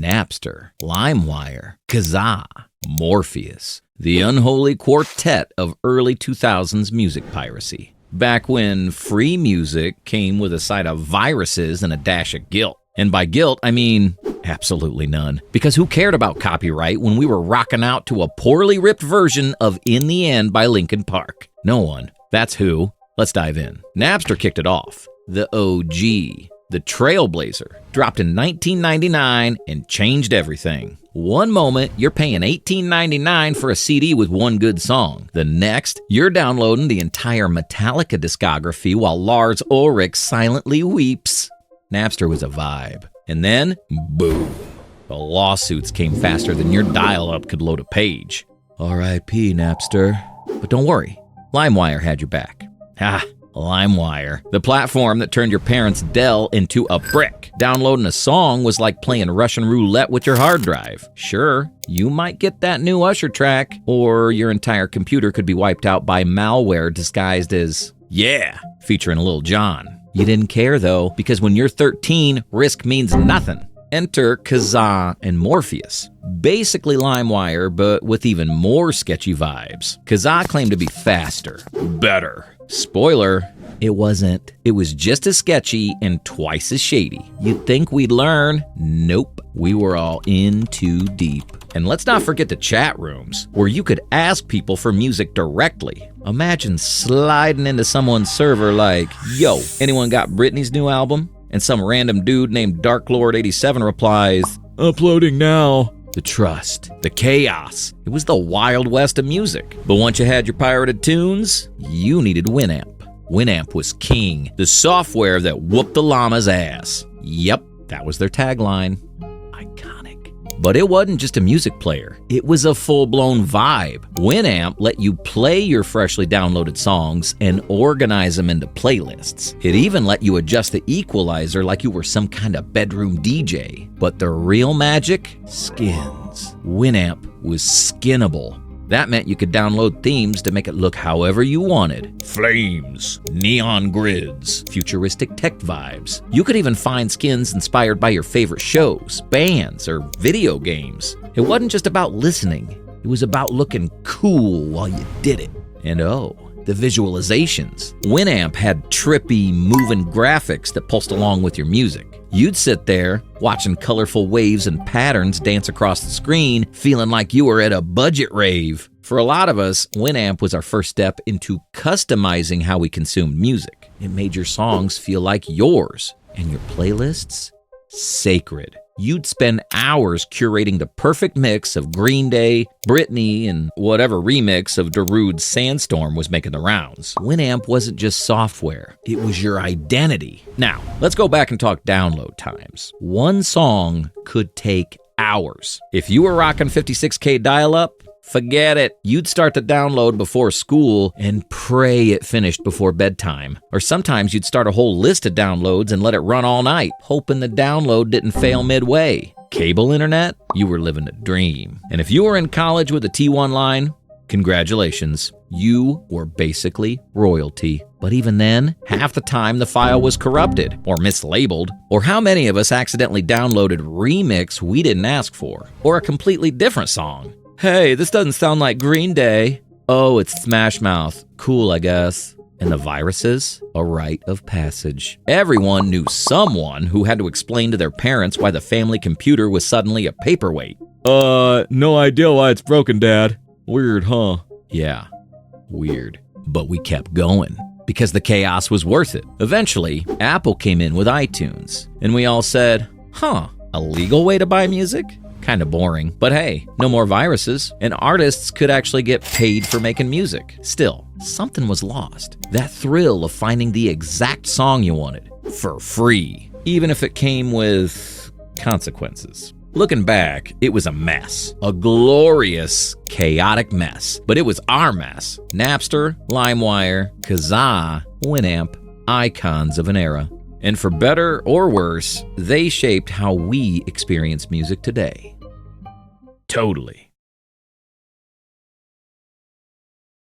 Napster, LimeWire, Kazaa, Morpheus, the unholy quartet of early 2000s music piracy. Back when free music came with a side of viruses and a dash of guilt. And by guilt, I mean absolutely none. Because who cared about copyright when we were rocking out to a poorly ripped version of In the End by Linkin Park? No one. That's who. Let's dive in. Napster kicked it off. The OG, the trailblazer, dropped in 1999 and changed everything. One moment, you're paying $18.99 for a CD with one good song. The next, you're downloading the entire Metallica discography while Lars Ulrich silently weeps. Napster was a vibe. And then, boom. The lawsuits came faster than your dial-up could load a page. R.I.P. Napster. But don't worry, LimeWire had your back. Ha! LimeWire, the platform that turned your parents' Dell into a brick. Downloading a song was like playing Russian roulette with your hard drive. Sure, you might get that new Usher track, or your entire computer could be wiped out by malware disguised as, yeah, featuring Lil Jon. You didn't care though, because when you're 13, risk means nothing. Enter Kazaa and Morpheus. Basically LimeWire, but with even more sketchy vibes. Kazaa claimed to be faster, better. Spoiler, it wasn't. It was just as sketchy and twice as shady. You'd think we'd learn. Nope. We were all in too deep. And let's not forget the chat rooms, where you could ask people for music directly. Imagine sliding into someone's server like, yo, anyone got Britney's new album? And some random dude named DarkLord87 replies, uploading now. The trust, the chaos. It was the Wild West of music. But once you had your pirated tunes, you needed Winamp. Winamp was king, the software that whooped the llama's ass. Yep, that was their tagline. Iconic. But it wasn't just a music player. It was a full-blown vibe. Winamp let you play your freshly downloaded songs and organize them into playlists. It even let you adjust the equalizer like you were some kind of bedroom DJ. But the real magic? Skins. Winamp was skinnable. That meant you could download themes to make it look however you wanted. Flames, neon grids, futuristic tech vibes. You could even find skins inspired by your favorite shows, bands, or video games. It wasn't just about listening. It was about looking cool while you did it. And oh, the visualizations. Winamp had trippy, moving graphics that pulsed along with your music. You'd sit there, watching colorful waves and patterns dance across the screen, feeling like you were at a budget rave. For a lot of us, Winamp was our first step into customizing how we consumed music. It made your songs feel like yours, and your playlists sacred. You'd spend hours curating the perfect mix of Green Day, Britney, and whatever remix of Darude's Sandstorm was making the rounds. Winamp wasn't just software, it was your identity. Now, let's go back and talk download times. One song could take hours. If you were rocking 56K dial-up, forget it. You'd start the download before school and pray it finished before bedtime. Or sometimes you'd start a whole list of downloads and let it run all night, hoping the download didn't fail midway. Cable internet? You were living a dream. And if you were in college with a T1 line, congratulations. You were basically royalty. But even then, half the time the file was corrupted or mislabeled. Or how many of us accidentally downloaded remix we didn't ask for? Or a completely different song? Hey, this doesn't sound like Green Day. Oh, it's Smash Mouth. Cool, I guess. And the viruses? A rite of passage. Everyone knew someone who had to explain to their parents why the family computer was suddenly a paperweight. No idea why it's broken, Dad. Weird, huh? Yeah, weird. But we kept going, because the chaos was worth it. Eventually, Apple came in with iTunes, and we all said, a legal way to buy music? Kind of boring, but hey, no more viruses, and artists could actually get paid for making music. Still, something was lost. That thrill of finding the exact song you wanted, for free, even if it came with consequences. Looking back, it was a mess. A glorious, chaotic mess. But it was our mess. Napster, LimeWire, Kazaa, Winamp, icons of an era. And for better or worse, they shaped how we experience music today. Totally.